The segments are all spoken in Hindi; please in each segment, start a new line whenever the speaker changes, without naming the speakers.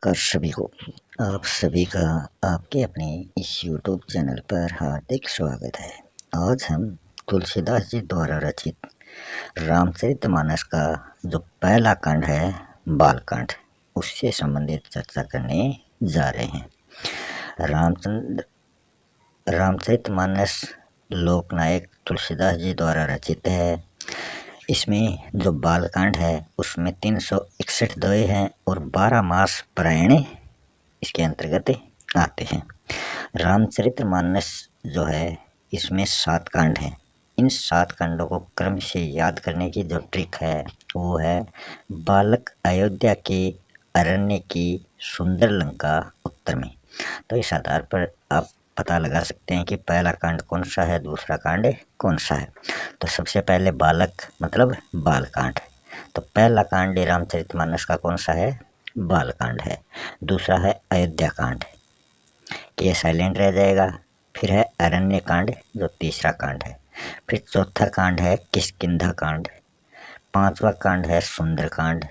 नमस्कार सभी को। आप सभी का आपके अपने इस YouTube चैनल पर हार्दिक स्वागत है। आज हम तुलसीदास जी द्वारा रचित रामचरितमानस का जो पहला कांड है बालकांड, उससे संबंधित चर्चा करने जा रहे हैं। रामचरितमानस लोकनायक तुलसीदास जी द्वारा रचित है। इसमें जो बालकांड है उसमें 361 दोहे हैं और 12 मास पारायण इसके अंतर्गत आते हैं। रामचरितमानस जो है इसमें 7 कांड हैं। इन 7 कांडों को क्रम से याद करने की जो ट्रिक है वो है बालक अयोध्या के अरण्य की सुंदर लंका उत्तर में। तो इस आधार पर आप पता लगा सकते हैं कि पहला कांड कौन सा है, दूसरा कांड कौन सा है। तो सबसे पहले बालक मतलब बालकांड। तो पहला कांड रामचरितमानस का कौन सा है, बालकांड है। दूसरा है अयोध्या कांड, ये साइलेंट रह जाएगा। फिर है अरण्य कांड जो तीसरा कांड है। फिर चौथा कांड है किष्किंधा कांड। पांचवा कांड है सुंदर कांड।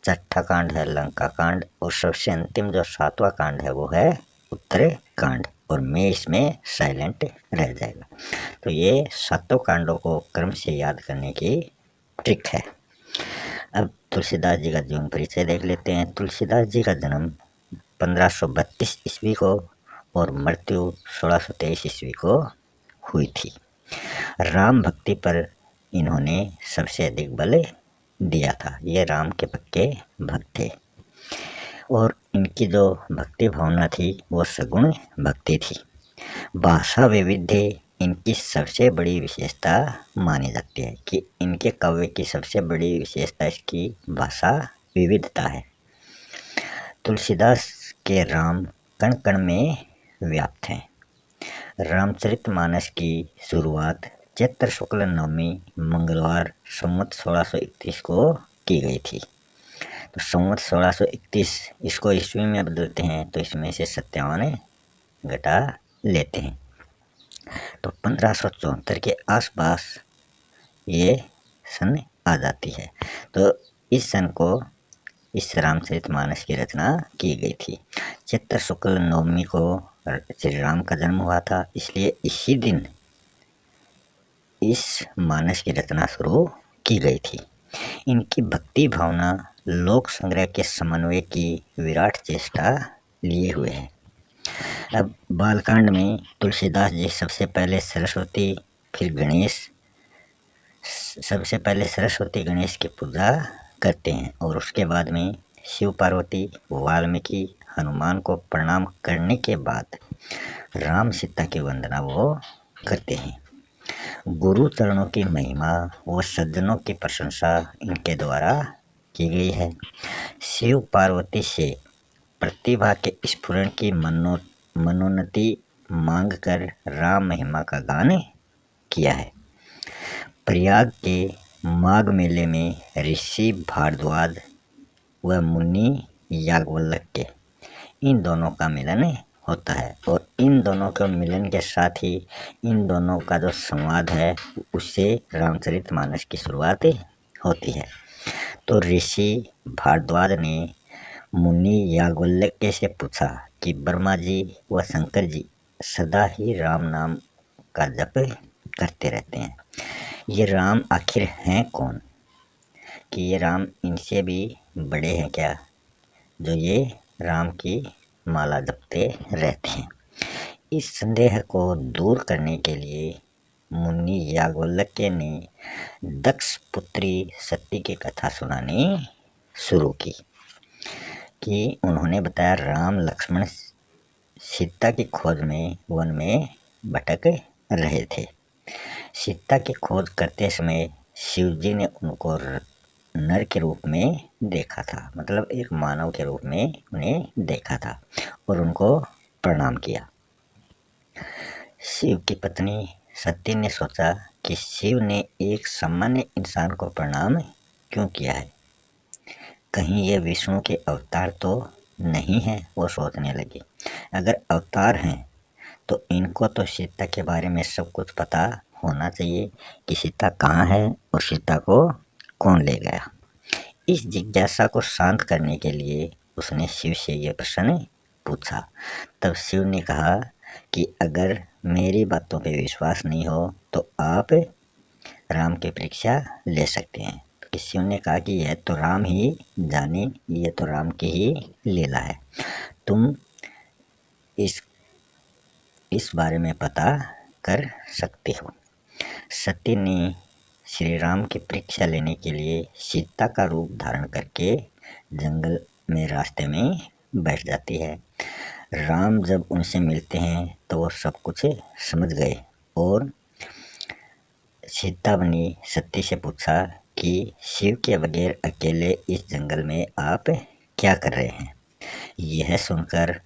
छठा कांड है लंका कांड और सबसे अंतिम जो 7वां कांड है वो है उत्तरे कांड। और मैं इसमें साइलेंट रह जाएगा। तो ये 7 कांडों को क्रम से याद करने की ट्रिक है। अब तुलसीदास जी का जीवन परिचय देख लेते हैं। तुलसीदास जी का जन्म 1532 ईस्वी को और मृत्यु 1623 ईस्वी को हुई थी। राम भक्ति पर इन्होंने सबसे अधिक बल दिया था। ये राम के पक्के भक्त थे और इनकी जो भक्ति भावना थी वो सगुण भक्ति थी। भाषा वैविध्य इनकी सबसे बड़ी विशेषता मानी जाती है कि इनके काव्य की सबसे बड़ी विशेषता इसकी भाषा विविधता है। तुलसीदास के राम कण कण में व्याप्त हैं। रामचरितमानस की शुरुआत चैत्र शुक्ल नवमी मंगलवार संवत 1631 को की गई थी। तो संवत 1631 इसको ईस्वी में बदलते हैं तो इसमें से 57 घटा लेते हैं। तो 1574 के आसपास ये सन आ जाती है। तो इस सन को इस रामचरितमानस की रचना की गई थी। चैत्र शुक्ल नवमी को श्री राम का जन्म हुआ था, इसलिए इसी दिन इस मानस की रचना शुरू की गई थी। इनकी भक्ति भावना लोक संग्रह के समन्वय की विराट चेष्टा लिए हुए है। अब बालकांड में तुलसीदास जी सबसे पहले सरस्वती फिर गणेश, सबसे पहले सरस्वती गणेश की पूजा करते हैं और उसके बाद में शिव पार्वती वाल्मीकि हनुमान को प्रणाम करने के बाद राम सीता की वंदना वो करते हैं। गुरु चरणों की महिमा व सज्जनों की प्रशंसा इनके द्वारा की गई है। शिव पार्वती से प्रतिभा के स्फुरण की मनोन्नति मांग कर राम महिमा का गान किया है। प्रयाग के माघ मेले में ऋषि भारद्वाज व मुनि याज्ञवल्क्य के इन दोनों का मिलन होता है और इन दोनों के मिलन के साथ ही इन दोनों का जो संवाद है उससे रामचरितमानस की शुरुआत होती है। तो ऋषि भारद्वाज ने मुनि याज्ञवल्क्य से पूछा कि ब्रह्मा जी व शंकर जी सदा ही राम नाम का जप करते रहते हैं, ये राम आखिर हैं कौन, कि ये राम इनसे भी बड़े हैं क्या जो ये राम की माला जपते रहते हैं। इस संदेह को दूर करने के लिए मुनि याज्ञवल्क्य ने दक्ष पुत्री सती की कथा सुनानी शुरू की कि उन्होंने बताया राम लक्ष्मण सीता की खोज में वन में भटक रहे थे। सीता की खोज करते समय शिव जी ने उनको नर के रूप में देखा था, मतलब एक मानव के रूप में उन्हें देखा था और उनको प्रणाम किया। शिव की पत्नी सती ने सोचा कि शिव ने एक सामान्य इंसान को प्रणाम क्यों किया है, कहीं ये विष्णु के अवतार तो नहीं है। वो सोचने लगी अगर अवतार हैं तो इनको तो सीता के बारे में सब कुछ पता होना चाहिए कि सीता कहाँ है और सीता को कौन ले गया। इस जिज्ञासा को शांत करने के लिए उसने शिव से यह प्रश्न पूछा। तब शिव ने कहा कि अगर मेरी बातों पे विश्वास नहीं हो तो आप राम की परीक्षा ले सकते हैं। तो शिव ने कहा कि यह तो राम ही जाने, यह तो राम की ही लीला है, तुम इस बारे में पता कर सकते हो। सती ने श्री राम की परीक्षा लेने के लिए सीता का रूप धारण करके जंगल में रास्ते में बैठ जाती है। राम जब उनसे मिलते हैं तो वो सब कुछ समझ गए और सीता ने सती से पूछा कि शिव के बगैर अकेले इस जंगल में आप क्या कर रहे हैं। यह सुनकर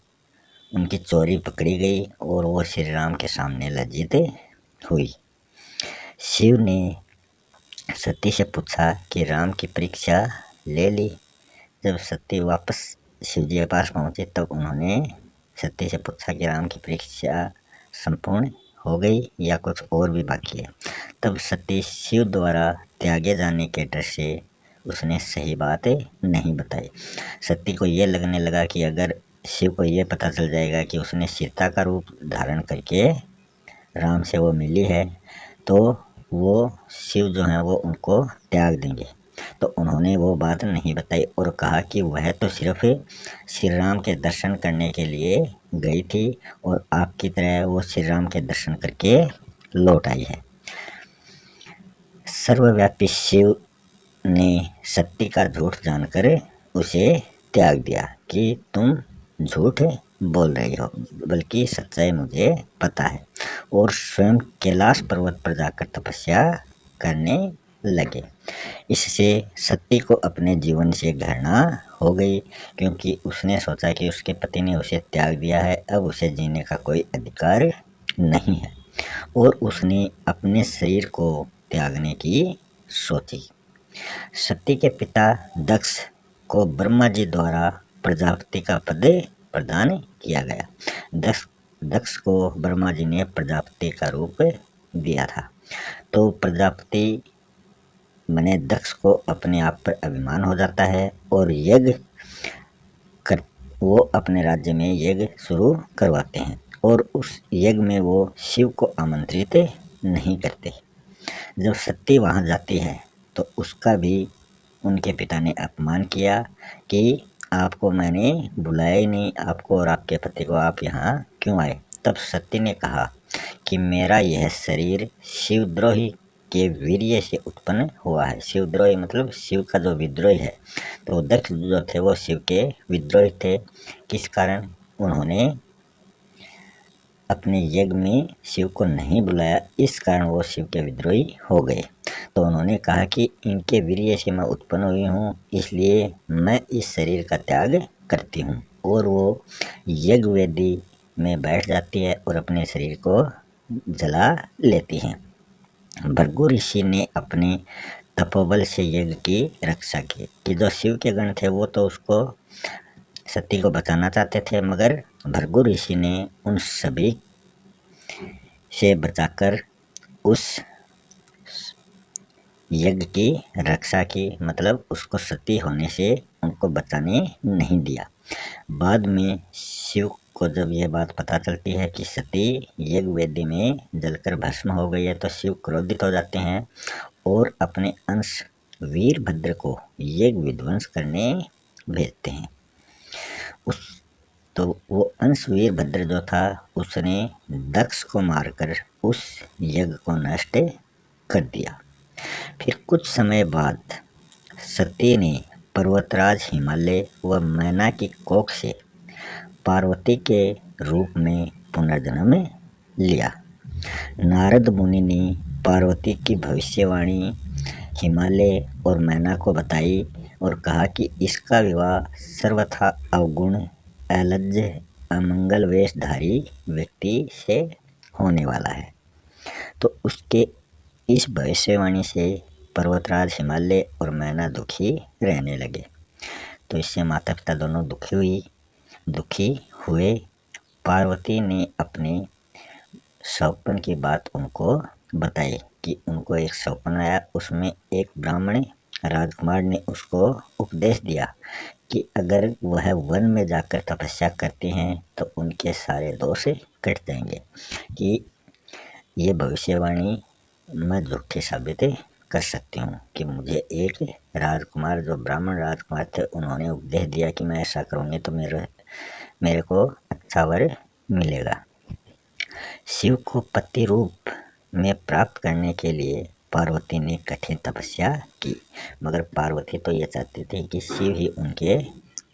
उनकी चोरी पकड़ी गई और वो श्री राम के सामने लज्जित हुई। शिव ने सती से पूछा कि राम की परीक्षा ले ली। जब सती वापस शिव जी के पास पहुंचे तब उन्होंने सती से पूछा कि राम की परीक्षा संपूर्ण हो गई या कुछ और भी बाकी है। तब सती शिव द्वारा त्यागे जाने के डर से उसने सही बात नहीं बताई। सती को यह लगने लगा कि अगर शिव को यह पता चल जाएगा कि उसने सीता का रूप धारण करके राम से वो मिली है तो वो शिव जो है वो उनको त्याग देंगे। तो उन्होंने वो बात नहीं बताई और कहा कि वह तो सिर्फ श्री राम के दर्शन करने के लिए गई थी और आपकी तरह वो श्री राम के दर्शन करके लौट आई है। सर्वव्यापी शिव ने सती का झूठ जानकर उसे त्याग दिया कि तुम झूठ बोल रही हो, बल्कि सच्चाई मुझे पता है, और स्वयं कैलाश पर्वत पर जाकर तपस्या करने लगे। इससे सती को अपने जीवन से घृणा हो गई क्योंकि उसने सोचा कि उसके पति ने उसे त्याग दिया है, अब उसे जीने का कोई अधिकार नहीं है और उसने अपने शरीर को त्यागने की सोची। सती के पिता दक्ष को ब्रह्मा जी द्वारा प्रजापति का पद प्रदान किया गया। दक्ष को ब्रह्मा जी ने प्रजापति का रूप दिया था। तो प्रजापति माने दक्ष को अपने आप पर अभिमान हो जाता है और वो अपने राज्य में यज्ञ शुरू करवाते हैं और उस यज्ञ में वो शिव को आमंत्रित नहीं करते। जब सती वहाँ जाती है तो उसका भी उनके पिता ने अपमान किया कि आपको मैंने बुलाया ही नहीं, आपको और आपके पति को, आप यहाँ क्यों आए। तब सती ने कहा कि मेरा यह शरीर शिवद्रोही के वीर्य से उत्पन्न हुआ है। शिवद्रोही मतलब शिव का जो विद्रोही है, तो दक्ष जो थे वो शिव के विद्रोही थे। किस कारण उन्होंने अपने यज्ञ में शिव को नहीं बुलाया, इस कारण वो शिव के विद्रोही हो गए। तो उन्होंने कहा कि इनके वीर्य से मैं उत्पन्न हुई हूँ, इसलिए मैं इस शरीर का त्याग करती हूँ। और वो यज्ञ वेदी में बैठ जाती है और अपने शरीर को जला लेती हैं। भृगु ऋषि ने अपने तपोबल से यज्ञ की रक्षा की कि जो शिव के गण थे वो तो उसको सती को बचाना चाहते थे, मगर भृगु ऋषि ने उन सभी से बचाकर उस यज्ञ की रक्षा की, मतलब उसको सती होने से उनको बचाने नहीं दिया। बाद में शिव को जब यह बात पता चलती है कि सती यज्ञ वेदी में जलकर भस्म हो गई है तो शिव क्रोधित हो जाते हैं और अपने अंश वीरभद्र को यज्ञ विध्वंस करने भेजते हैं। तो वो अंश वीरभद्र जो था उसने दक्ष को मारकर उस यज्ञ को नष्ट कर दिया। फिर कुछ समय बाद सती ने पर्वतराज हिमालय व मैना की कोख से पार्वती के रूप में पुनर्जन्म लिया। नारद मुनि ने पार्वती की भविष्यवाणी हिमालय और मैना को बताई और कहा कि इसका विवाह सर्वथा अवगुण, अलज्ज, अमंगल वेशधारी व्यक्ति से होने वाला है। तो उसके इस भविष्यवाणी से पर्वतराज हिमालय और मैना दुखी रहने लगे। तो इससे माता पिता दोनों दुखी हुए। पार्वती ने अपने सौपन की बात उनको बताई कि उनको एक सौपन आया, उसमें एक ब्राह्मण राजकुमार ने उसको उपदेश दिया कि अगर वह वन में जाकर तपस्या करते हैं तो उनके सारे दोष कट जाएंगे। कि ये भविष्यवाणी मैं झूठी साबित कर सकती हूँ कि मुझे एक राजकुमार, जो ब्राह्मण राजकुमार थे, उन्होंने उपदेश दिया कि मैं ऐसा करूँगी तो मेरे को अच्छा वर मिलेगा। शिव को पति रूप में प्राप्त करने के लिए पार्वती ने कठिन तपस्या की, मगर पार्वती तो ये चाहती थी कि शिव ही उनके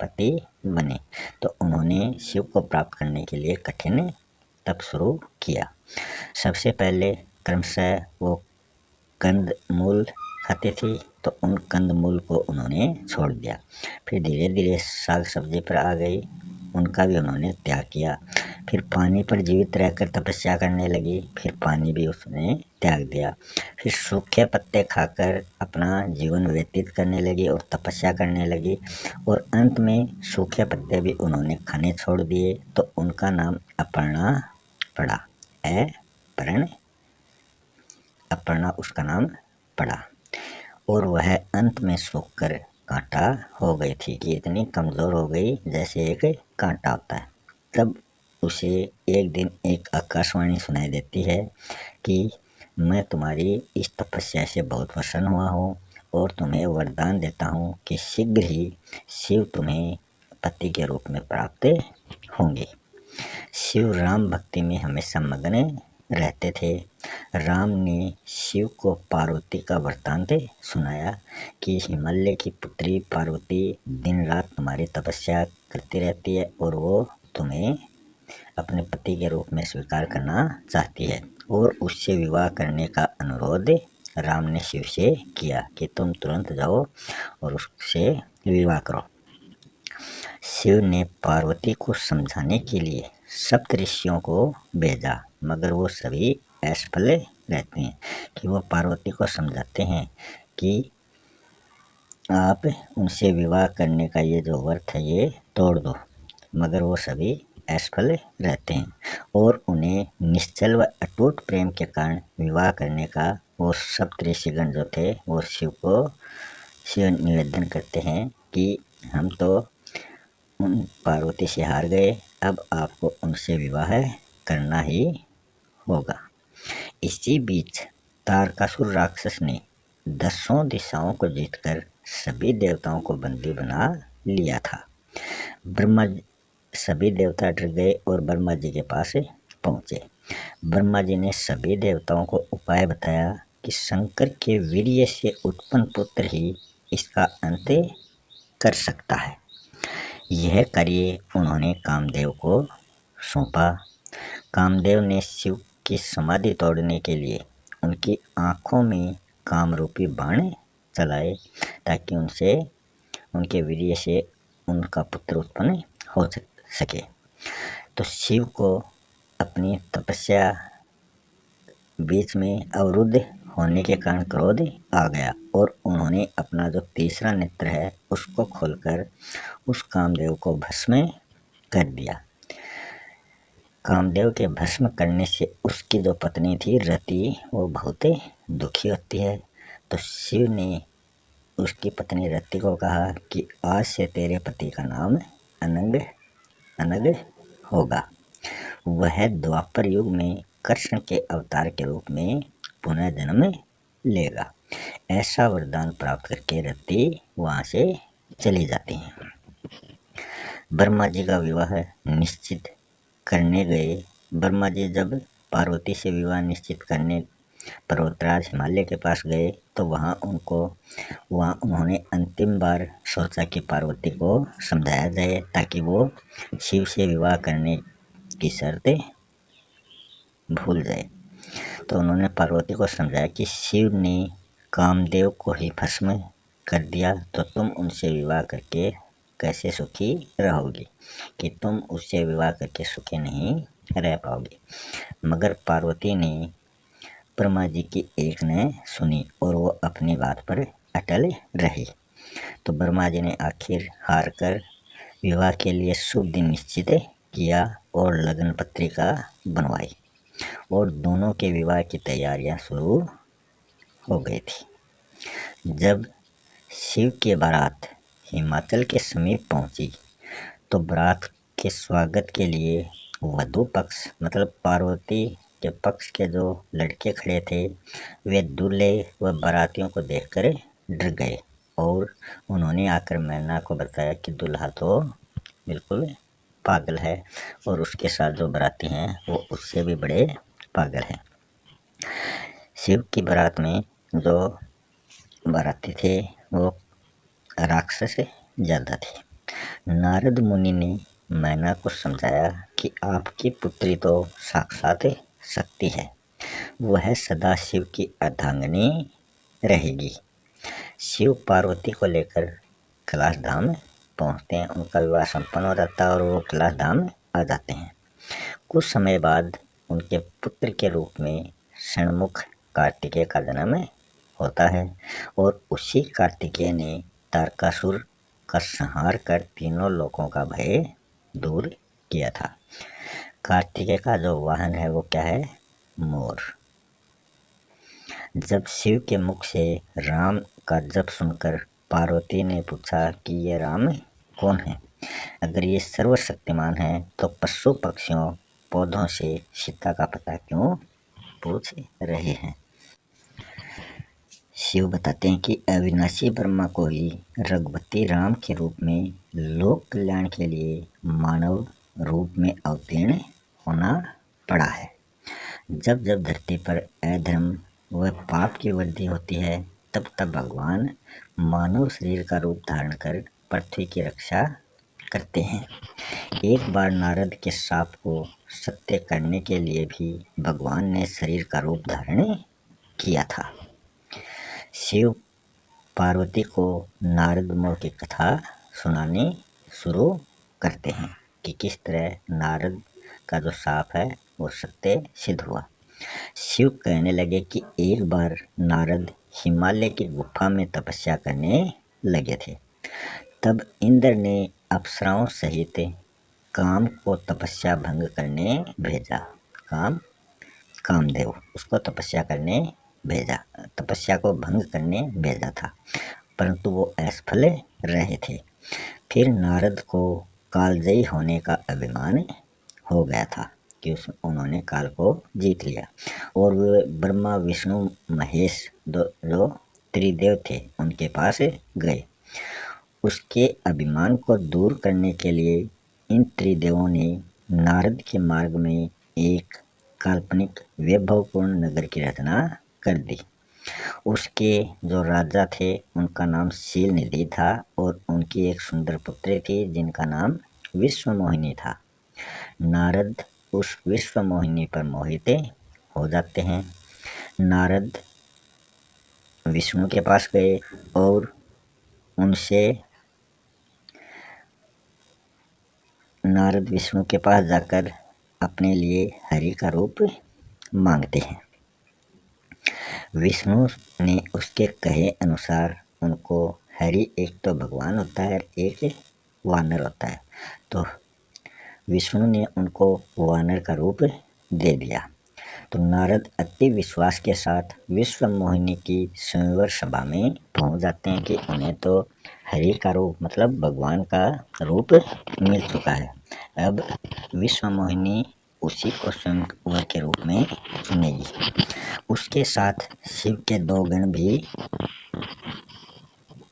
पति बने, तो उन्होंने शिव को प्राप्त करने के लिए कठिन तप शुरू किया। सबसे पहले क्रमशः वो कंद मूल खाती थी, तो उन कंद मूल को उन्होंने छोड़ दिया। फिर धीरे धीरे साग सब्जी पर आ गई, उनका भी उन्होंने त्याग किया। फिर पानी पर जीवित रहकर तपस्या करने लगी, फिर पानी भी उसने त्याग दिया। फिर सूखे पत्ते खाकर अपना जीवन व्यतीत करने लगी और तपस्या करने लगी, और अंत में सूखे पत्ते भी उन्होंने खाने छोड़ दिए, तो उनका नाम अपर्णा पड़ा। अपर्णा उसका नाम पड़ा, और वह अंत में सूखकर कांटा हो गई थी कि इतनी कमजोर हो गई जैसे एक कांटा होता है। तब उसे एक दिन एक आकाशवाणी सुनाई देती है कि मैं तुम्हारी इस तपस्या से बहुत प्रसन्न हुआ हूँ और तुम्हें वरदान देता हूँ कि शीघ्र ही शिव तुम्हें पति के रूप में प्राप्त होंगे। शिव राम भक्ति में हमेशा मग्न रहते थे। राम ने शिव को पार्वती का वृत्तांत सुनाया कि हिमालय की पुत्री पार्वती दिन रात तुम्हारी तपस्या करती रहती है और वो तुम्हें अपने पति के रूप में स्वीकार करना चाहती है, और उससे विवाह करने का अनुरोध राम ने शिव से किया कि तुम तुरंत जाओ और उससे विवाह करो। शिव ने पार्वती को समझाने के लिए सप्त ऋषियों को भेजा, मगर वो सभी असफल रहते हैं। कि वो पार्वती को समझाते हैं कि आप उनसे विवाह करने का ये जो व्रत है ये तोड़ दो, मगर वो सभी असफल रहते हैं, और उन्हें निश्चल व अटूट प्रेम के कारण विवाह करने का वो सप्त ऋषिगण जो थे वो शिव निवेदन करते हैं कि हम तो उन पार्वती से हार गए, अब आपको उनसे विवाह करना ही होगा। इसी बीच तारकासुर राक्षस ने 10 दिशाओं को जीतकर सभी देवताओं को बंदी बना लिया था। सभी देवता डर गए और ब्रह्मा जी के पास पहुंचे। ब्रह्मा जी ने सभी देवताओं को उपाय बताया कि शंकर के वीर्य से उत्पन्न पुत्र ही इसका अंत कर सकता है। यह कार्य उन्होंने कामदेव को सौंपा। कामदेव ने शिव की समाधि तोड़ने के लिए उनकी आंखों में कामरूपी बाण चलाए, ताकि उनके वीर्य से उनका पुत्र उत्पन्न हो सके। तो शिव को अपनी तपस्या बीच में अवरुद्ध होने के कारण क्रोध आ गया, और उन्होंने अपना जो तीसरा नेत्र है उसको खोलकर उस कामदेव को भस्म कर दिया। कामदेव के भस्म करने से उसकी जो पत्नी थी रति, वो बहुत दुखी होती है। तो शिव ने उसकी पत्नी रति को कहा कि आज से तेरे पति का नाम अनग होगा। वह द्वापर युग में कृष्ण के अवतार के रूप में पुनः जन्म लेगा। ऐसा वरदान प्राप्त करके रति वहां से चली जाती है। ब्रह्मा जी का विवाह निश्चित करने गए। ब्रह्मा जी जब पार्वती से विवाह निश्चित करने पर्वतराज हिमालय के पास गए, तो वहाँ उन्होंने अंतिम बार सोचा कि पार्वती को समझाया जाए ताकि वो शिव से विवाह करने की शर्त भूल जाए। तो उन्होंने पार्वती को समझाया कि शिव ने कामदेव को ही भस्म कर दिया, तो तुम उनसे विवाह करके कैसे सुखी रहोगी, कि तुम उससे विवाह करके सुखी नहीं रह पाओगे। मगर पार्वती ने ब्रह्मा जी की एक ने सुनी और वो अपनी बात पर अटल रही। तो ब्रह्मा जी ने आखिर हार कर विवाह के लिए शुभ दिन निश्चित किया और लगन पत्रिका बनवाई, और दोनों के विवाह की तैयारियां शुरू हो गई थी। जब शिव की बारात हिमाचल के समीप पहुंची तो बारात के स्वागत के लिए वधू पक्ष मतलब पार्वती के पक्ष के जो लड़के खड़े थे वे दूल्हे व बारातियों को देखकर डर गए और उन्होंने आकर मैना को बताया कि दूल्हा तो बिल्कुल पागल है और उसके साथ जो बाराती हैं वो उससे भी बड़े पागल हैं। शिव की बारात में जो बाराती थे वो राक्षस ज़्यादा थे। नारद मुनि ने मैना को समझाया कि आपकी पुत्री तो साक्षात शक्ति है, वह सदा शिव की अर्धांगिनी रहेगी। शिव पार्वती को लेकर कैलाश धाम पहुँचते हैं, उनका विवाह संपन्न हो जाता है और वो कैलाश धाम आ जाते हैं। कुछ समय बाद उनके पुत्र के रूप में षणमुख कार्तिकेय का जन्म होता है और उसी कार्तिकेय ने तारकासुर का संहार कर तीनों लोकों का भय दूर किया था। कार्तिकेय का जो वाहन है वो क्या है? मोर। जब शिव के मुख से राम का जप सुनकर पार्वती ने पूछा कि ये राम कौन है? अगर ये सर्वशक्तिमान है तो पशु पक्षियों पौधों से सीता का पता क्यों पूछ रहे हैं? शिव बताते हैं कि अविनाशी ब्रह्मा को ही रघुपति राम के रूप में लोक कल्याण के लिए मानव रूप में अवतीर्ण होना पड़ा है। जब जब धरती पर अधर्म व पाप की वृद्धि होती है तब तब भगवान मानव शरीर का रूप धारण कर पृथ्वी की रक्षा करते हैं। एक बार नारद के शाप को सत्य करने के लिए भी भगवान ने शरीर का रूप धारण किया था। शिव पार्वती को नारद मोह की कथा सुनानी शुरू करते हैं कि किस तरह नारद का जो शाप है वो सत्य सिद्ध हुआ। शिव कहने लगे कि एक बार नारद हिमालय की गुफा में तपस्या करने लगे थे। तब इंद्र ने अप्सराओं सहित काम को तपस्या भंग करने भेजा। कामदेव उसको तपस्या को भंग करने भेजा था, परंतु वो असफल रहे थे। फिर नारद को कालजयी होने का अभिमान हो गया था कि उन्होंने काल को जीत लिया और वे ब्रह्मा विष्णु महेश जो त्रिदेव थे उनके पास गए। उसके अभिमान को दूर करने के लिए इन त्रिदेवों ने नारद के मार्ग में एक काल्पनिक वैभवपूर्ण नगर की रचना कर दी। उसके जो राजा थे उनका नाम शीलनिधि था और उनकी एक सुंदर पुत्री थी जिनका नाम विश्वमोहिनी था। नारद उस विश्वमोहिनी पर मोहित हो जाते हैं। नारद विष्णु के पास गए और नारद विष्णु के पास जाकर अपने लिए हरि का रूप मांगते हैं। विष्णु ने उसके कहे अनुसार उनको हरि एक तो भगवान होता है, एक वानर होता है, तो विष्णु ने उनको वानर का रूप दे दिया। तो नारद अति विश्वास के साथ विश्व मोहिनी की स्वयंवर सभा में पहुंच जाते हैं कि उन्हें तो हरि का रूप मतलब भगवान का रूप मिल चुका है। अब विश्व मोहिनी उसी को स्वयंवर के रूप में चुनेगी। उसके साथ शिव के दो गण भी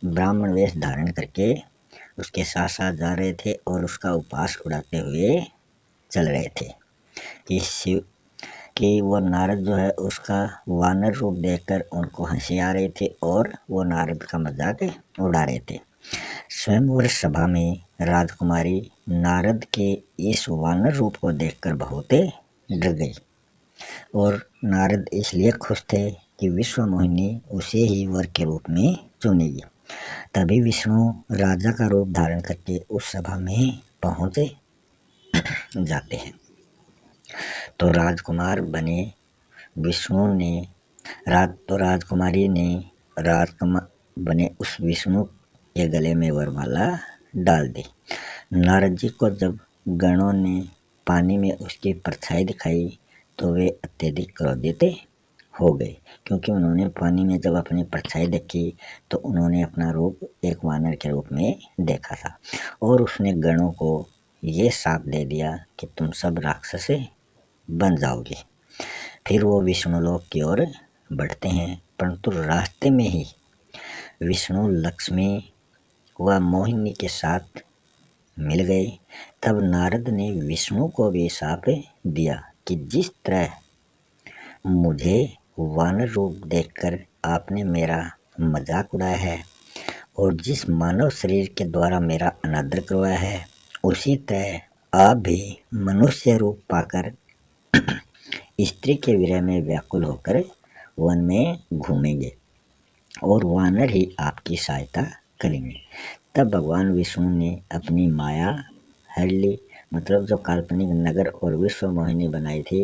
ब्राह्मण वेश धारण करके उसके साथ साथ जा रहे थे और उसका उपहास उड़ाते हुए चल रहे थे कि वो नारद जो है उसका वानर रूप देखकर उनको हंसी आ रही थी और वो नारद का मजाक उड़ा रहे थे। स्वयंवर सभा में राजकुमारी नारद के इस वानर रूप को देखकर बहुत डर गई और नारद इसलिए खुश थे कि विश्व मोहिनी उसे ही वर के रूप में चुनेगी। तभी विष्णु राजा का रूप धारण करके उस सभा में पहुंच जाते हैं। तो राजकुमार बने विष्णु ने राजकुमारी ने बने उस विष्णु के गले में वरमाला डाल दी। नारद जी को जब गणों ने पानी में उसकी परछाई दिखाई तो वे अत्यधिक क्रोधित हो गए, क्योंकि उन्होंने पानी में जब अपनी परछाई देखी तो उन्होंने अपना रूप एक वानर के रूप में देखा था और उसने गणों को ये शाप दे दिया कि तुम सब राक्षस बन जाओगे। फिर वो विष्णुलोक की ओर बढ़ते हैं, परंतु रास्ते में ही विष्णु लक्ष्मी व मोहिनी के साथ मिल गए। तब नारद ने विष्णु को भी शाप दिया कि जिस तरह मुझे वानर रूप देखकर आपने मेरा मजाक उड़ाया है और जिस मानव शरीर के द्वारा मेरा अनादर करवाया है, उसी तरह आप भी मनुष्य रूप पाकर स्त्री के विरह में व्याकुल होकर वन में घूमेंगे और वानर ही आपकी सहायता करेंगे। तब भगवान विष्णु ने अपनी माया हर ली, मतलब जो काल्पनिक नगर और विश्व मोहिनी बनाई थी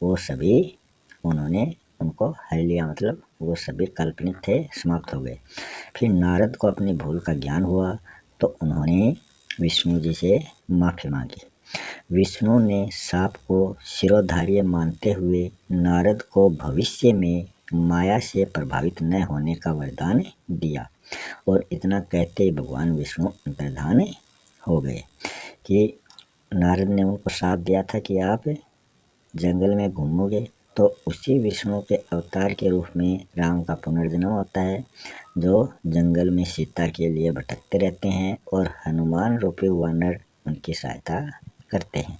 वो सभी उन्होंने उनको हर लिया, मतलब वो सभी काल्पनिक थे, समाप्त हो गए। फिर नारद को अपनी भूल का ज्ञान हुआ तो उन्होंने विष्णु जी से माफ़ी मांगी। विष्णु ने साप को शिरोधार्य मानते हुए नारद को भविष्य में माया से प्रभावित न होने का वरदान दिया और इतना कहते ही भगवान विष्णु अंतर्धान हो गए। कि नारद ने उनको साप दिया था कि आप जंगल में घूमोगे, तो उसी विष्णु के अवतार के रूप में राम का पुनर्जन्म होता है, जो जंगल में सीता के लिए भटकते रहते हैं और हनुमान रूपी वानर उनकी सहायता करते हैं।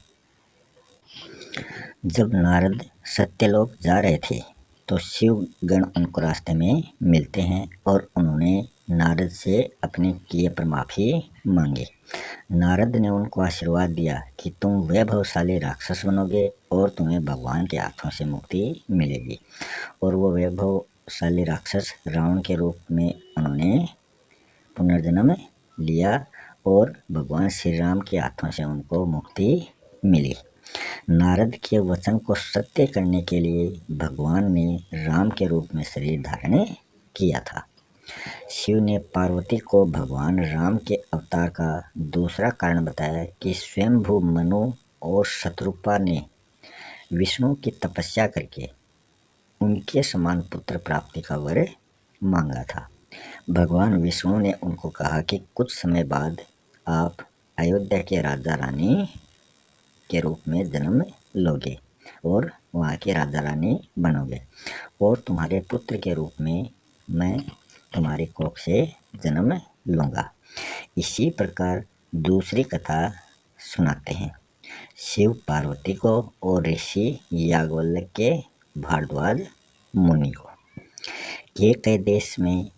जब नारद सत्यलोक जा रहे थे तो शिव गण उनको रास्ते में मिलते हैं और उन्होंने नारद से अपने किए पर माफ़ी मांगी। नारद ने उनको आशीर्वाद दिया कि तुम वैभवशाली राक्षस बनोगे और तुम्हें भगवान के हाथों से मुक्ति मिलेगी। और वो वैभवशाली राक्षस रावण के रूप में उन्होंने पुनर्जन्म लिया और भगवान श्री राम के हाथों से उनको मुक्ति मिली। नारद के वचन को सत्य करने के लिए भगवान ने राम के रूप में शरीर धारण किया था। शिव ने पार्वती को भगवान राम के अवतार का दूसरा कारण बताया कि स्वयंभू मनु और शत्रुपा ने विष्णु की तपस्या करके उनके समान पुत्र प्राप्ति का वर मांगा था। भगवान विष्णु ने उनको कहा कि कुछ समय बाद आप अयोध्या के राजा रानी के रूप में जन्म लोगे और वहाँ के राजा रानी बनोगे और तुम्हारे पुत्र के रूप में मैं तुम्हारी कोख से जन्म लूँगा। इसी प्रकार दूसरी कथा सुनाते हैं शिव पार्वती को और ऋषि याज्ञवल्क्य के भारद्वाज मुनि को। एक कई देश में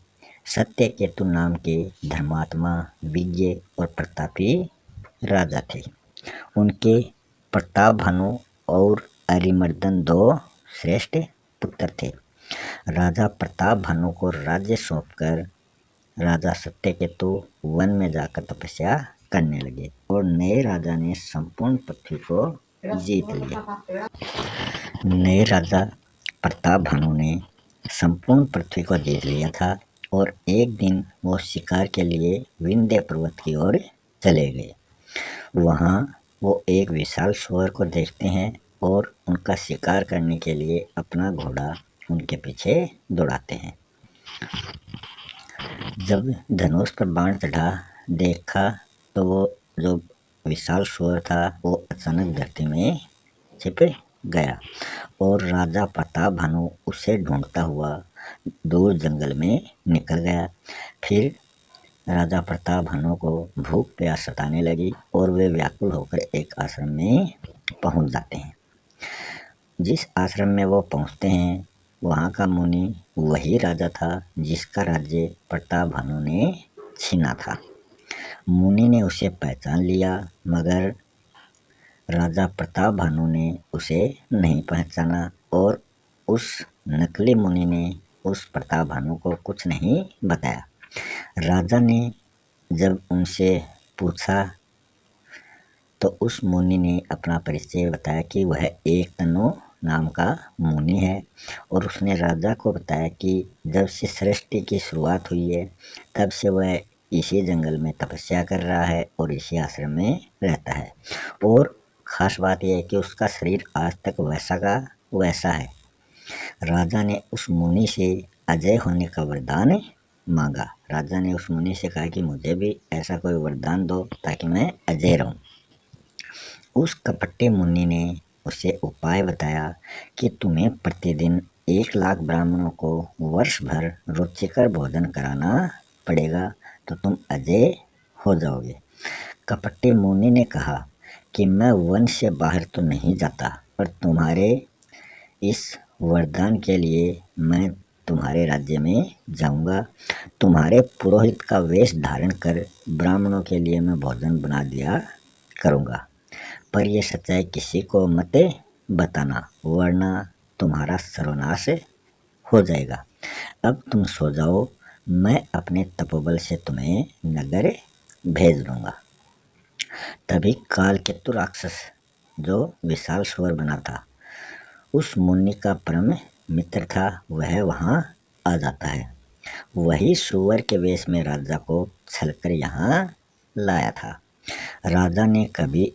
सत्यकेतु नाम के धर्मात्मा, विज्ञ और प्रतापी राजा थे। उनके प्रताप भानु और अरिमर्दन दो श्रेष्ठ पुत्र थे। राजा प्रताप भानु को राज्य सौंपकर राजा सत्यकेतु वन में जाकर तपस्या करने लगे और नए राजा ने संपूर्ण पृथ्वी को जीत लिया। नए राजा प्रताप भानु ने संपूर्ण पृथ्वी को जीत लिया था और एक दिन वो शिकार के लिए विंध्य पर्वत की ओर चले गए। वहाँ वो एक विशाल सूअर को देखते हैं और उनका शिकार करने के लिए अपना घोड़ा उनके पीछे दौड़ाते हैं। जब धनुष पर बाण चढ़ा देखा तो वो जो विशाल सूअर था वो अचानक धरती में छिप गया और राजा प्रताप भानु उसे ढूंढता हुआ दूर जंगल में निकल गया। फिर राजा प्रताप भानु को भूख प्यास सताने लगी और वे व्याकुल होकर एक आश्रम में पहुंच जाते हैं। जिस आश्रम में वो पहुंचते हैं वहाँ का मुनि वही राजा था जिसका राज्य प्रताप भानु ने छीना था। मुनि ने उसे पहचान लिया मगर राजा प्रताप भानु ने उसे नहीं पहचाना और उस नकली मुनि ने उस प्रताप भानु को कुछ नहीं बताया। राजा ने जब उनसे पूछा तो उस मुनि ने अपना परिचय बताया कि वह एक तनु नाम का मुनि है और उसने राजा को बताया कि जब से सृष्टि की शुरुआत हुई है तब से वह इसी जंगल में तपस्या कर रहा है और इसी आश्रम में रहता है और ख़ास बात यह है कि उसका शरीर आज तक वैसा का वैसा है। राजा ने उस मुनि से अजय होने का वरदान मांगा। राजा ने उस मुनि से कहा कि मुझे भी ऐसा कोई वरदान दो ताकि मैं अजय रहूं। उस कपटी मुनि ने उसे उपाय बताया कि तुम्हें प्रतिदिन 1 लाख ब्राह्मणों को वर्ष भर रुचिकर भोजन कराना पड़ेगा तो तुम अजय हो जाओगे। कपटी मुनि ने कहा कि मैं वन से बाहर तो नहीं जाता, पर तुम्हारे इस वरदान के लिए मैं तुम्हारे राज्य में जाऊंगा। तुम्हारे पुरोहित का वेश धारण कर ब्राह्मणों के लिए मैं भोजन बना दिया करूंगा, पर यह सच्चाई किसी को मत बताना, वरना तुम्हारा सर्वनाश हो जाएगा। अब तुम सो जाओ, मैं अपने तपोबल से तुम्हें नगर भेज दूंगा। तभी कालकेतु राक्षस, जो विशाल सुअर बना था, उस मुनि का परम मित्र था, वह वहां आ जाता है। वही सुअर के वेश में राजा को छलकर यहाँ लाया था। राजा ने कभी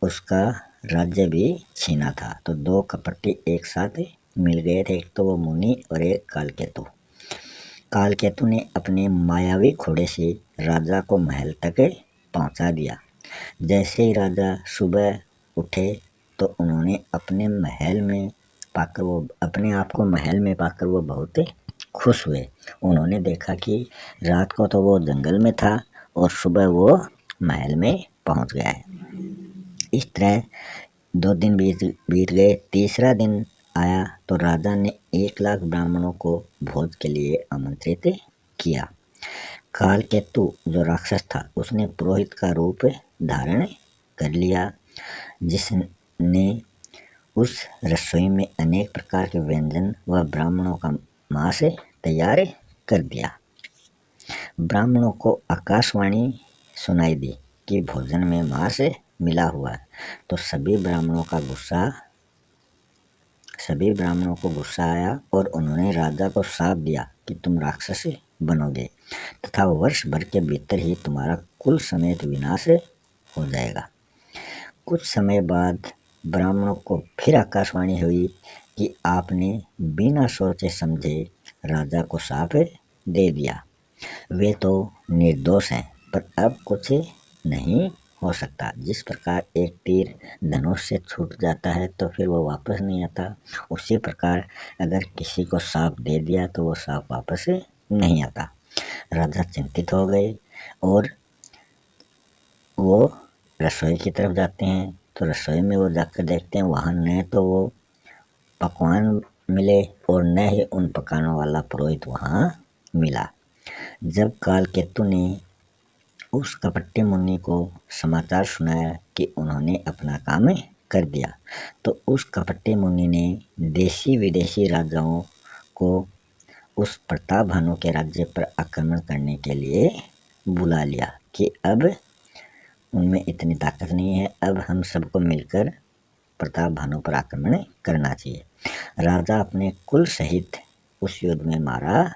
उसका राज्य भी छीना था, तो दो कपटी एक साथ मिल गए थे, एक तो वो मुनि और एक कालकेतु। कालकेतु ने अपने मायावी घोड़े से राजा को महल तक पहुंचा दिया। जैसे ही राजा सुबह उठे तो उन्होंने अपने आप को महल में पाकर वो बहुत खुश हुए। उन्होंने देखा कि रात को तो वो जंगल में था और सुबह वो महल में पहुंच गया है। इस तरह 2 दिन बीत गए। तीसरा दिन आया तो राजा ने 1 लाख ब्राह्मणों को भोज के लिए आमंत्रित किया। कालकेतु जो राक्षस था, उसने पुरोहित का रूप धारण कर लिया, जिसने उस रसोई में अनेक प्रकार के व्यंजन व ब्राह्मणों का मांस तैयार कर दिया। ब्राह्मणों को आकाशवाणी सुनाई दी कि भोजन में मांस मिला हुआ है, तो सभी ब्राह्मणों को गुस्सा आया और उन्होंने राजा को श्राप दिया कि तुम राक्षस बनोगे तथा वर्ष भर के भीतर ही तुम्हारा कुल समेत विनाश हो जाएगा। कुछ समय बाद ब्राह्मणों को फिर आकाशवाणी हुई कि आपने बिना सोचे समझे राजा को श्राप दे दिया। वे तो निर्दोष हैं, पर अब कुछ नहीं हो सकता। जिस प्रकार एक तीर धनुष से छूट जाता है तो फिर वो वापस नहीं आता, उसी प्रकार अगर किसी को श्राप दे दिया तो वो श्राप वापस नहीं आता। राजा चिंतित हो गए और वो रसोई की तरफ जाते हैं, तो रसोई में वो जाकर देखते हैं वहाँ न तो वो पकवान मिले और न ही उन पकाने वाला पुरोहित वहाँ मिला। जब कालकेतु ने उस कपटी मुनि को समाचार सुनाया कि उन्होंने अपना काम कर दिया, तो उस कपटी मुनि ने देशी विदेशी राजाओं को उस प्रताप भानु के राज्य पर आक्रमण करने के लिए बुला लिया कि अब उनमें इतनी ताकत नहीं है, अब हम सबको मिलकर प्रताप भानु पर आक्रमण करना चाहिए। राजा अपने कुल सहित उस युद्ध में मारा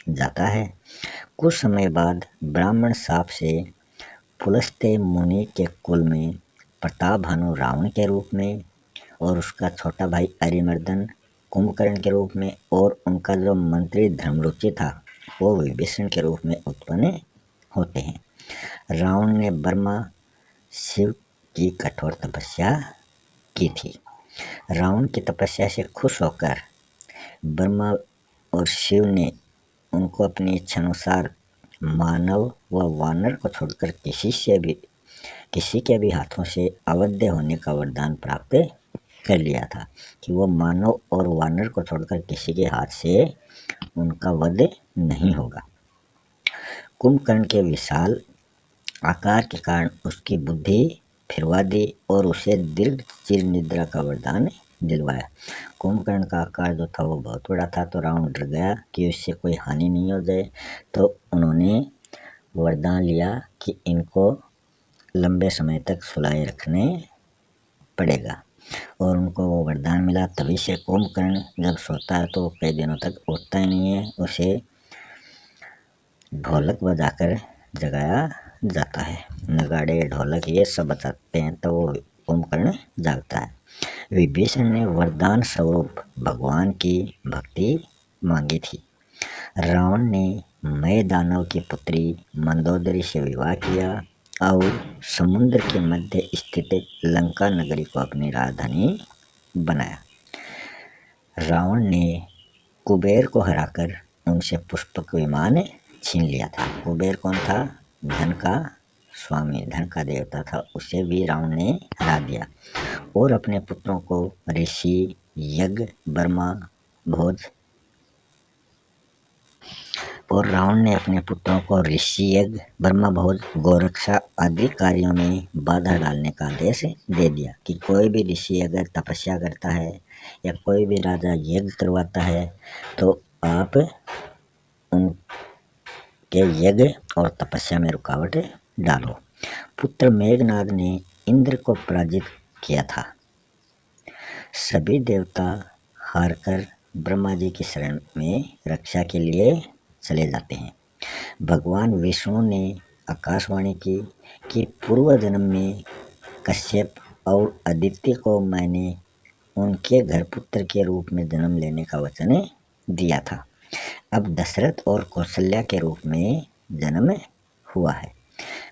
जाता है। कुछ समय बाद ब्राह्मण शाप से पुलस्त्य मुनि के कुल में प्रताप भानु रावण के रूप में और उसका छोटा भाई अरिमर्दन कुंभकर्ण के रूप में और उनका जो मंत्री धर्मरुचि था वो विभीषण के रूप में उत्पन्न होते हैं। रावण ने ब्रह्मा शिव की कठोर तपस्या की थी। रावण की तपस्या से खुश होकर ब्रह्मा और शिव ने उनको अपनी इच्छानुसार मानव व वानर को छोड़कर किसी के भी हाथों से अवध्य होने का वरदान प्राप्त कर लिया था कि वो मानव और वानर को छोड़कर किसी के हाथ से उनका वध नहीं होगा। कुंभकर्ण के विशाल आकार के कारण उसकी बुद्धि फिरवा दी और उसे दीर्घ चिर निद्रा का वरदान दिलवाया। कुंभकर्ण का आकार जो था वो बहुत बड़ा था, तो रावण डर गया कि उससे कोई हानि नहीं हो जाए, तो उन्होंने वरदान लिया कि इनको लंबे समय तक सुलाए रखने पड़ेगा और उनको वो वरदान मिला। तभी से कुंभकर्ण जब सोता है तो कई दिनों तक उठता ही नहीं है, उसे ढोलक बजाकर जगाया जाता है। नगाड़े ढोलक ये सब बजाते हैं तो वो कुंभकर्ण जागता है। विभीषण ने वरदान स्वरूप भगवान की भक्ति मांगी थी। रावण ने मय दानव की पुत्री मंदोदरी से विवाह किया और समुद्र के मध्य स्थित लंका नगरी को अपनी राजधानी बनाया। रावण ने कुबेर को हराकर उनसे पुष्पक विमान छीन लिया था। कुबेर कौन था? धन का स्वामी, धन का देवता था। उसे भी रावण ने हरा दिया और अपने पुत्रों को ऋषि, यज्ञ, ब्रह्मा, भोज और रावण ने अपने पुत्रों को ऋषि, यज्ञ, ब्रह्मा, भोज, गोरक्षा आदि कार्यों में बाधा डालने का आदेश दे दिया कि कोई भी ऋषि अगर तपस्या करता है या कोई भी राजा यज्ञ करवाता है तो आप उनके यज्ञ और तपस्या में रुकावट डालो। पुत्र मेघनाद ने इंद्र को पराजित किया था। सभी देवता हारकर ब्रह्मा जी की शरण में रक्षा के लिए चले जाते हैं। भगवान विष्णु ने आकाशवाणी की कि पूर्व जन्म में कश्यप और अदिति को मैंने उनके घर पुत्र के रूप में जन्म लेने का वचन दिया था। अब दशरथ और कौशल्या के रूप में जन्म हुआ है।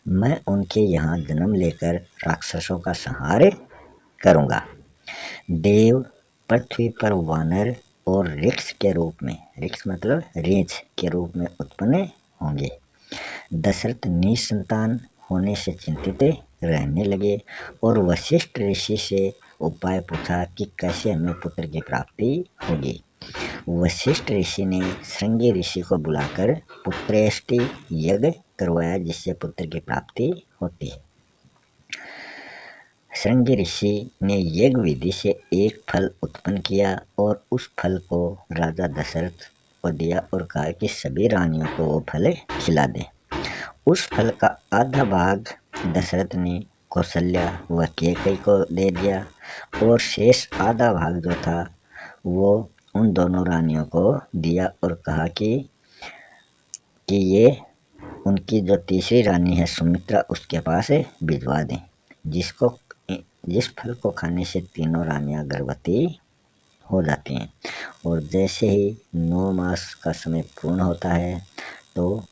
मैं उनके यहाँ जन्म लेकर राक्षसों का संहार करूँगा। देव पृथ्वी पर वानर और ऋक्ष के रूप में, ऋक्ष मतलब रीछ के रूप में उत्पन्न होंगे। दशरथ निसंतान होने से चिंतित रहने लगे और वशिष्ठ ऋषि से उपाय पूछा कि कैसे हमें पुत्र की प्राप्ति होगी। वशिष्ठ ऋषि ने श्रृंगी ऋषि को बुलाकर पुत्रेष्टि यज्ञ करवाया जिससे पुत्र की प्राप्ति होती है। श्रृंगी ऋषि ने यज्ञ विधि से एक फल उत्पन्न किया और उस फल को राजा दशरथ को दिया और कहा कि सभी रानियों को वो फल खिला दें। उस फल का आधा भाग दशरथ ने कौशल्या व कैकेयी को दे दिया और शेष आधा भाग जो था वो उन दोनों रानियों को दिया और कहा कि ये उनकी जो तीसरी रानी है सुमित्रा उसके पास भिजवा दें, जिस फल को खाने से तीनों रानियां गर्भवती हो जाती हैं। और जैसे ही 9 मास का समय पूर्ण होता है तो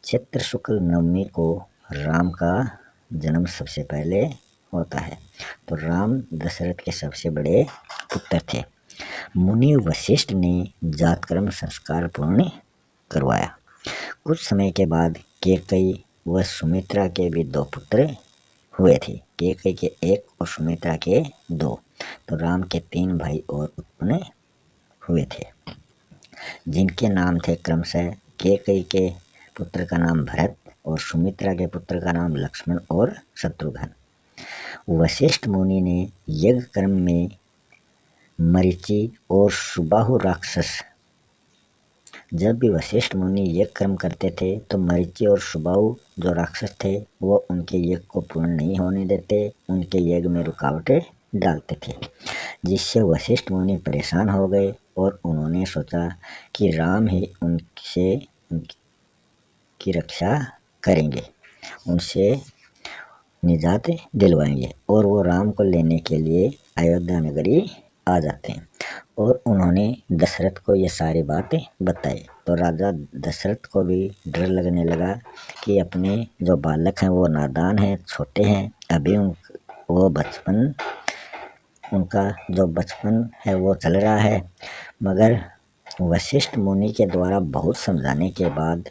चैत्र शुक्ल नवमी को राम का जन्म सबसे पहले होता है। तो राम दशरथ के सबसे बड़े पुत्र थे। मुनि वशिष्ठ ने जातकर्म संस्कार पूर्ण करवाया। कुछ समय के बाद कैकेयी व सुमित्रा के भी 2 पुत्र हुए थे। कैकेयी के 1 और सुमित्रा के 2। तो राम के 3 भाई और उत्पन्न हुए थे जिनके नाम थे क्रमशः कैकेयी के पुत्र का नाम भरत और सुमित्रा के पुत्र का नाम लक्ष्मण और शत्रुघ्न। वशिष्ठ मुनि ने यज्ञ कर्म में मरीचि और सुबाहु राक्षस, जब भी वशिष्ठ मुनि यज्ञ कर्म करते थे तो मरीचि और सुबाहु जो राक्षस थे वो उनके यज्ञ को पूर्ण नहीं होने देते, उनके यज्ञ में रुकावटें डालते थे, जिससे वशिष्ठ मुनि परेशान हो गए और उन्होंने सोचा कि राम ही उनसे उनकी रक्षा करेंगे, उनसे निजात दिलवाएंगे और वो राम को लेने के लिए अयोध्या नगरी आ जाते हैं। और उन्होंने दशरथ को ये सारी बातें बताई। तो राजा दशरथ को भी डर लगने लगा कि अपने जो बालक हैं वो नादान हैं, छोटे हैं, अभी उनका जो बचपन है वो चल रहा है। मगर वशिष्ठ मुनि के द्वारा बहुत समझाने के बाद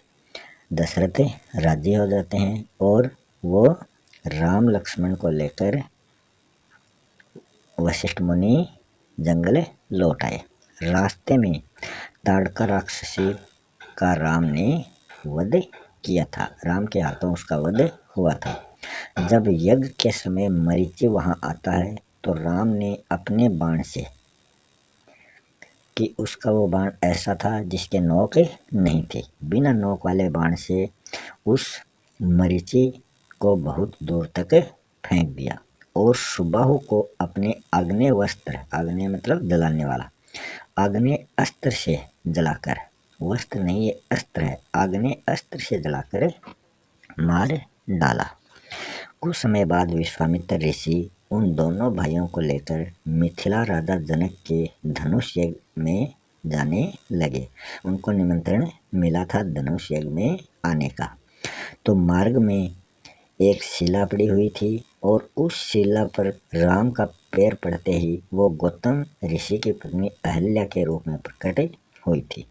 दशरथ राजी हो जाते हैं और वो राम लक्ष्मण को लेकर वशिष्ठ मुनि जंगल लौट आए। रास्ते में ताड़का राक्षसी का राम ने वध किया था, राम के हाथों उसका वध हुआ था। जब यज्ञ के समय मरीचि वहां आता है तो राम ने अपने बाण से, कि उसका वो बाण ऐसा था जिसके नोक नहीं थे, बिना नोक वाले बाण से उस मरीचि को बहुत दूर तक फेंक दिया और सुबाहु को अपने आग्नेय वस्त्र, आग्नेय मतलब जलाने वाला, आग्नेय अस्त्र से जलाकर, वस्त्र नहीं ये अस्त्र है, आग्नेय अस्त्र से जलाकर मार डाला। कुछ समय बाद विश्वामित्र ऋषि उन दोनों भाइयों को लेकर मिथिला राजा जनक के धनुष यज्ञ में जाने लगे। उनको निमंत्रण मिला था धनुष यज्ञ में आने का। तो मार्ग में एक शिला पड़ी हुई थी और उस शिला पर राम का पैर पड़ते ही वो गौतम ऋषि की पत्नी अहल्या के रूप में प्रकट हुई थी।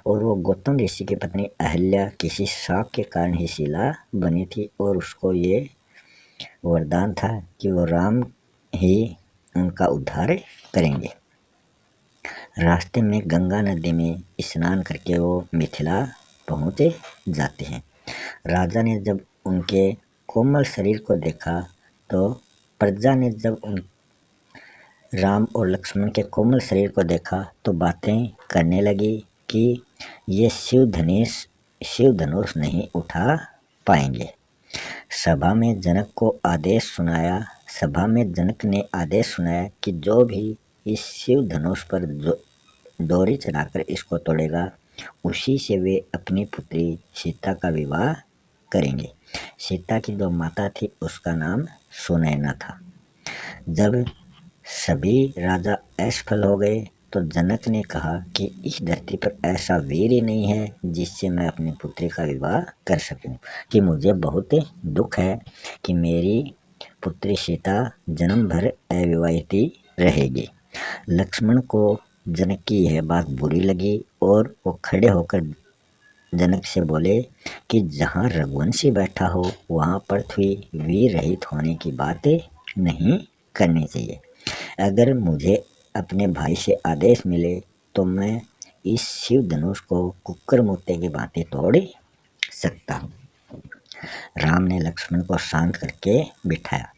और वो गौतम ऋषि की पत्नी अहल्या किसी शाप के कारण ही शिला बनी थी और उसको ये वरदान था कि वो राम ही उनका उद्धार करेंगे। रास्ते में गंगा नदी में स्नान करके वो मिथिला पहुँचे जाते हैं। राजा ने जब उनके कोमल शरीर को देखा तो प्रजा ने जब उन राम और लक्ष्मण के कोमल शरीर को देखा तो बातें करने लगी कि ये शिव धनुष नहीं उठा पाएंगे। सभा में जनक ने आदेश सुनाया कि जो भी इस शिव धनुष पर डोरी चढ़ाकर इसको तोड़ेगा उसी से वे अपनी पुत्री सीता का विवाह करेंगे। सीता की जो माता थी उसका नाम सुनैना था। जब सभी राजा असफल हो गए तो जनक ने कहा कि इस धरती पर ऐसा वीर ही नहीं है जिससे मैं अपनी पुत्री का विवाह कर सकूं, कि मुझे बहुत दुख है कि मेरी पुत्री सीता जन्म भर अविवाहित रहेगी। लक्ष्मण को जनक की यह बात बुरी लगी और वो खड़े होकर जनक से बोले कि जहाँ रघुवंशी बैठा हो वहाँ पृथ्वी वीर रहित होने की बात नहीं करनी चाहिए। अगर मुझे अपने भाई से आदेश मिले तो मैं इस शिव धनुष को कुक्कर मुत्ते की भांति तोड़ सकता हूँ। राम ने लक्ष्मण को शांत करके बिठाया।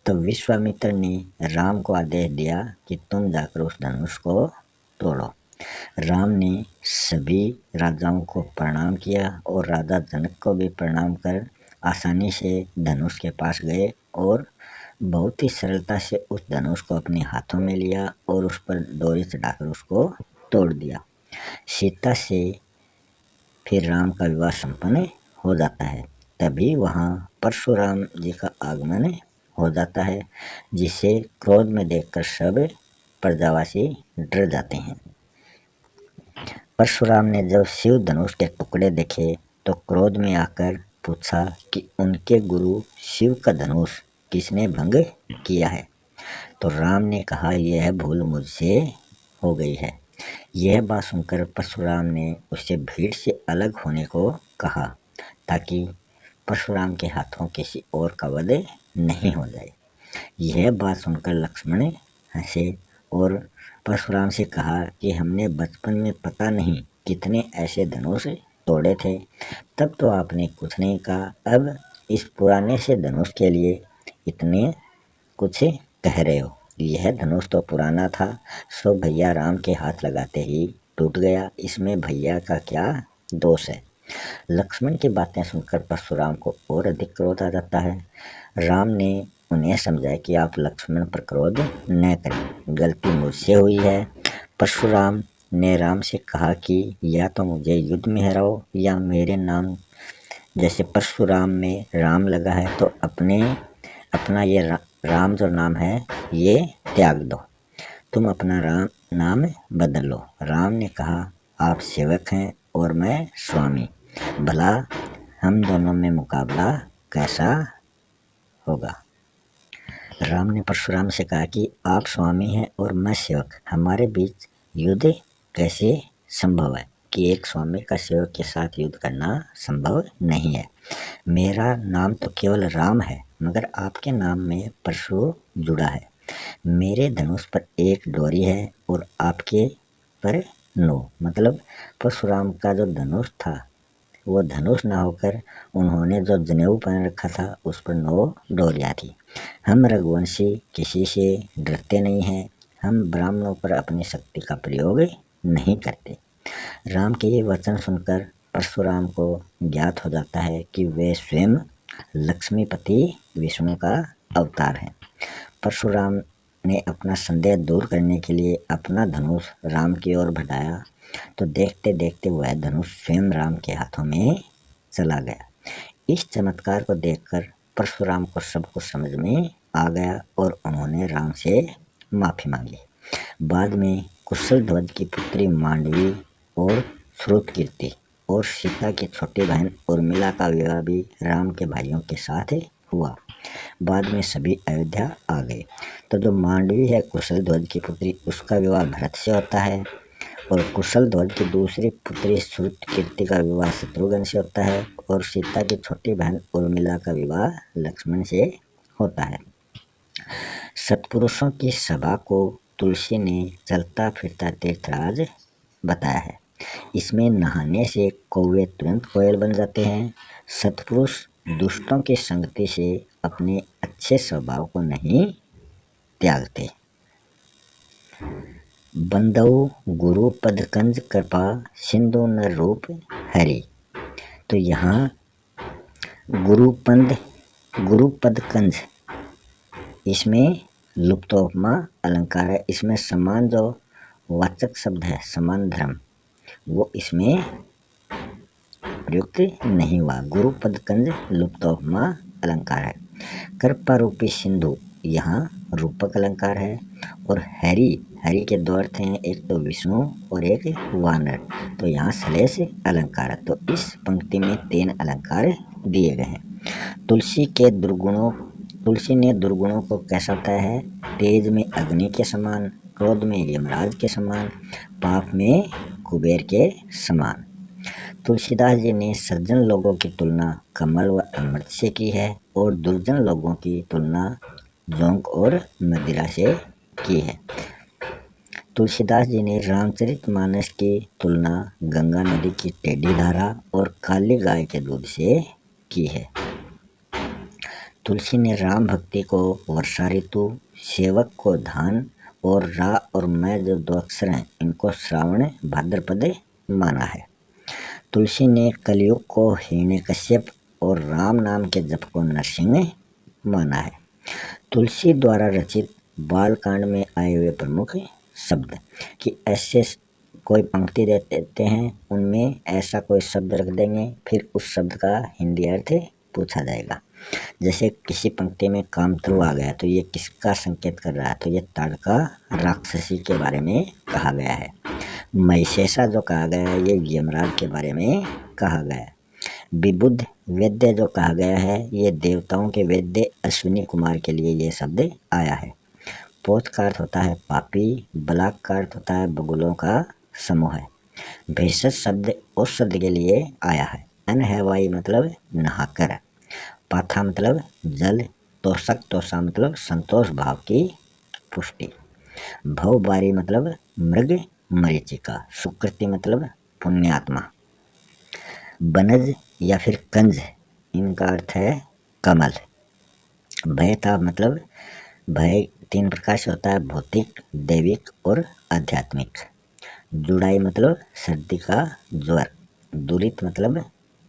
तो विश्वामित्र ने राम को आदेश दिया कि तुम जाकर उस धनुष को तोड़ो। राम ने सभी राजाओं को प्रणाम किया और राजा जनक को भी प्रणाम कर आसानी से धनुष के पास गए और बहुत ही सरलता से उस धनुष को अपने हाथों में लिया और उस पर डोरी चढ़ाकर उसको तोड़ दिया। सीता से फिर राम का विवाह संपन्न हो जाता है। तभी वहाँ परशुराम जी का आगमन हो जाता है, जिसे क्रोध में देखकर सब प्रजावासी डर जाते हैं। परशुराम ने जब शिव धनुष के टुकड़े देखे तो क्रोध में आकर पूछा कि उनके गुरु शिव का धनुष किसने भंग किया है। तो राम ने कहा यह भूल मुझसे हो गई है। यह बात सुनकर परशुराम ने उससे भीड़ से अलग होने को कहा ताकि परशुराम के हाथों किसी और का वध नहीं हो जाए। यह बात सुनकर लक्ष्मण हंसे और परशुराम से कहा कि हमने बचपन में पता नहीं कितने ऐसे धनुष तोड़े थे, तब तो आपने कुछ नहीं कहा, अब इस पुराने से धनुष के लिए इतने कुछ कह रहे हो। यह धनुष तो पुराना था, सो भैया राम के हाथ लगाते ही टूट गया, इसमें भैया का क्या दोष है। लक्ष्मण की बातें सुनकर परशुराम को और अधिक क्रोध आ जाता है। राम ने उन्हें समझाया कि आप लक्ष्मण पर क्रोध न करें, गलती मुझसे हुई है। परशुराम ने राम से कहा कि या तो मुझे युद्ध में हराओ या मेरे नाम जैसे परशुराम में राम लगा है तो अपना ये राम जो नाम है ये त्याग दो, तुम अपना नाम बदल लो। राम ने कहा आप सेवक हैं और मैं स्वामी, भला हम दोनों में मुकाबला कैसा होगा। राम ने परशुराम से कहा कि आप स्वामी हैं और मैं सेवक, हमारे बीच युद्ध कैसे संभव है कि एक स्वामी का सेवक के साथ युद्ध करना संभव नहीं है। मेरा नाम तो केवल राम है मगर आपके नाम में परशु जुड़ा है। मेरे धनुष पर एक डोरी है और आपके पर 9, मतलब परशुराम का जो धनुष था वो धनुष ना होकर उन्होंने जो जनेऊ पहन रखा था उस पर 9 डोरियां थी। हम रघुवंशी किसी से डरते नहीं हैं, हम ब्राह्मणों पर अपनी शक्ति का प्रयोग नहीं करते। राम के ये वचन सुनकर परशुराम को ज्ञात हो जाता है कि वे स्वयं लक्ष्मीपति विष्णु का अवतार है। परशुराम ने अपना संदेह दूर करने के लिए अपना धनुष राम की ओर बढ़ाया तो देखते देखते वह धनुष स्वयं राम के हाथों में चला गया। इस चमत्कार को देखकर परशुराम को सब कुछ समझ में आ गया और उन्होंने राम से माफी मांगी। बाद में कुशल ध्वज की पुत्री मांडवी और श्रुतकीर्ति और सीता की छोटी बहन उर्मिला का विवाह भी राम के भाइयों के साथ हुआ। बाद में सभी अयोध्या आ गए। तो जो मांडवी है कुशल ध्वज की पुत्री, उसका विवाह भरत से होता है और कुशल ध्वज की दूसरी पुत्री श्रुतकीर्ति का विवाह शत्रुघ्न से होता है और सीता की छोटी बहन उर्मिला का विवाह लक्ष्मण से होता है। सत्पुरुषों की सभा को तुलसी ने चलता फिरता तीर्थराज बताया है। इसमें नहाने से कौवे तुरंत कोयल बन जाते हैं। सत्पुरुष दुष्टों की संगति से अपने अच्छे स्वभाव को नहीं त्यागते। बंदऊ गुरु पदकंज कृपा सिंधु न रूप हरि। तो यहाँ गुरुपदकंज इसमें लुप्तोपमा अलंकार है। इसमें समान जो वाचक शब्द है समान धर्म वो इसमें प्रयुक्त नहीं हुआ। गुरुपदकंज लुप्तोपमा अलंकार है। कृपा रूपी सिंधु यहाँ रूपक अलंकार है और हरि के दो अर्थ हैं, एक तो विष्णु और एक वानर, तो यहाँ श्लेष अलंकार है। तो इस पंक्ति में 3 अलंकार दिए गए हैं। तुलसी ने दुर्गुणों को कैसा बताया है? तेज में अग्नि के समान, क्रोध में यमराज के समान, पाप में कुबेर के समान। तुलसीदास जी ने सज्जन लोगों की तुलना कमल व अमृत से की है और दुर्जन लोगों की तुलना जोंक और मदिरा से की है। तुलसीदास जी ने रामचरितमानस की तुलना गंगा नदी की टेढ़ी धारा और काली गाय के दूध से की है। तुलसी ने राम भक्ति को वर्षा ऋतु, सेवक को धान और रा और मैं जो 2 अक्षर हैं इनको श्रावण भाद्रपद माना है। तुलसी ने कलयुग को हिरण्यकश्यप और राम नाम के जप को नरसिंह माना है। तुलसी द्वारा रचित बालकांड में आए हुए प्रमुख शब्द कि ऐसे कोई पंक्ति दे देते हैं, उनमें ऐसा कोई शब्द रख देंगे, फिर उस शब्द का हिंदी अर्थ पूछा जाएगा। जैसे किसी पंक्ति में कामधेनु आ गया तो ये किसका संकेत कर रहा है? तो ये ताड़का राक्षसी के बारे में कहा गया है। महिषेषा जो कहा गया है ये यमराज के बारे में कहा गया है। विबुध वेद्य जो कहा गया है ये देवताओं के वेद्य अश्विनी कुमार के लिए ये शब्द आया है। पोत का अर्थ होता है पापी, बलाक का अर्थ होता है बगुलों का समूह है। भेषज शब्द उस शब्द के लिए आया है। अनहवाई मतलब नहाकर, पाथा मतलब जल, तोषक तोषा मतलब संतोष भाव की पुष्टि, भवबारी मतलब मृग मरीचिका, सुकृति मतलब पुण्यात्मा, बनज या फिर कंज इनका अर्थ है कमल, भयताप मतलब भय 3 प्रकार से होता है, भौतिक, दैविक और आध्यात्मिक, जुड़ाई मतलब सर्दी का ज्वर, दुरित मतलब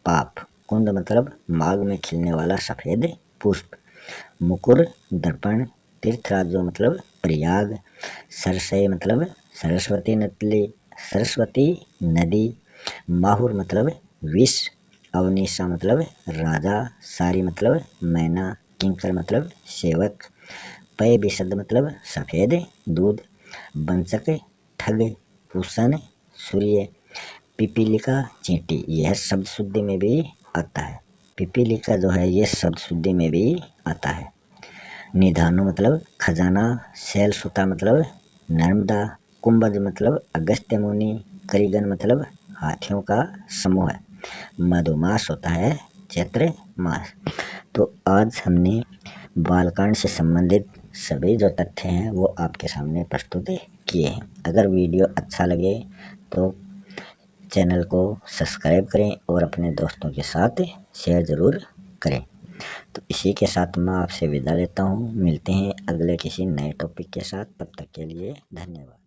पाप, कुंद मतलब माघ में खिलने वाला सफेद पुष्प, मुकुर दर्पण, तीर्थराज मतलब प्रयाग, सरसई मतलब सरस्वती नदी, माहुर मतलब विष, अवनीशा मतलब राजा, सारी मतलब मैना, किंकर मतलब सेवक, पय विशद मतलब सफेद दूध, बंचक ठग, पूषण सूर्य, पिपीलिका चींटी यह शब्द शुद्धि में भी आता है। पिपीलिका जो है ये शब्द शुद्धि में भी आता है। निधानु मतलब खजाना, शैलसुता मतलब नर्मदा, कुंभज मतलब अगस्त्य मुनि, करिगन मतलब हाथियों का समूह है, मधुमास होता है चैत्र मास। तो आज हमने बालकांड से संबंधित सभी जो तथ्य हैं वो आपके सामने प्रस्तुत किए हैं। अगर वीडियो अच्छा लगे तो चैनल को सब्सक्राइब करें और अपने दोस्तों के साथ शेयर ज़रूर करें। तो इसी के साथ मैं आपसे विदा लेता हूँ। मिलते हैं अगले किसी नए टॉपिक के साथ। तब तक के लिए धन्यवाद।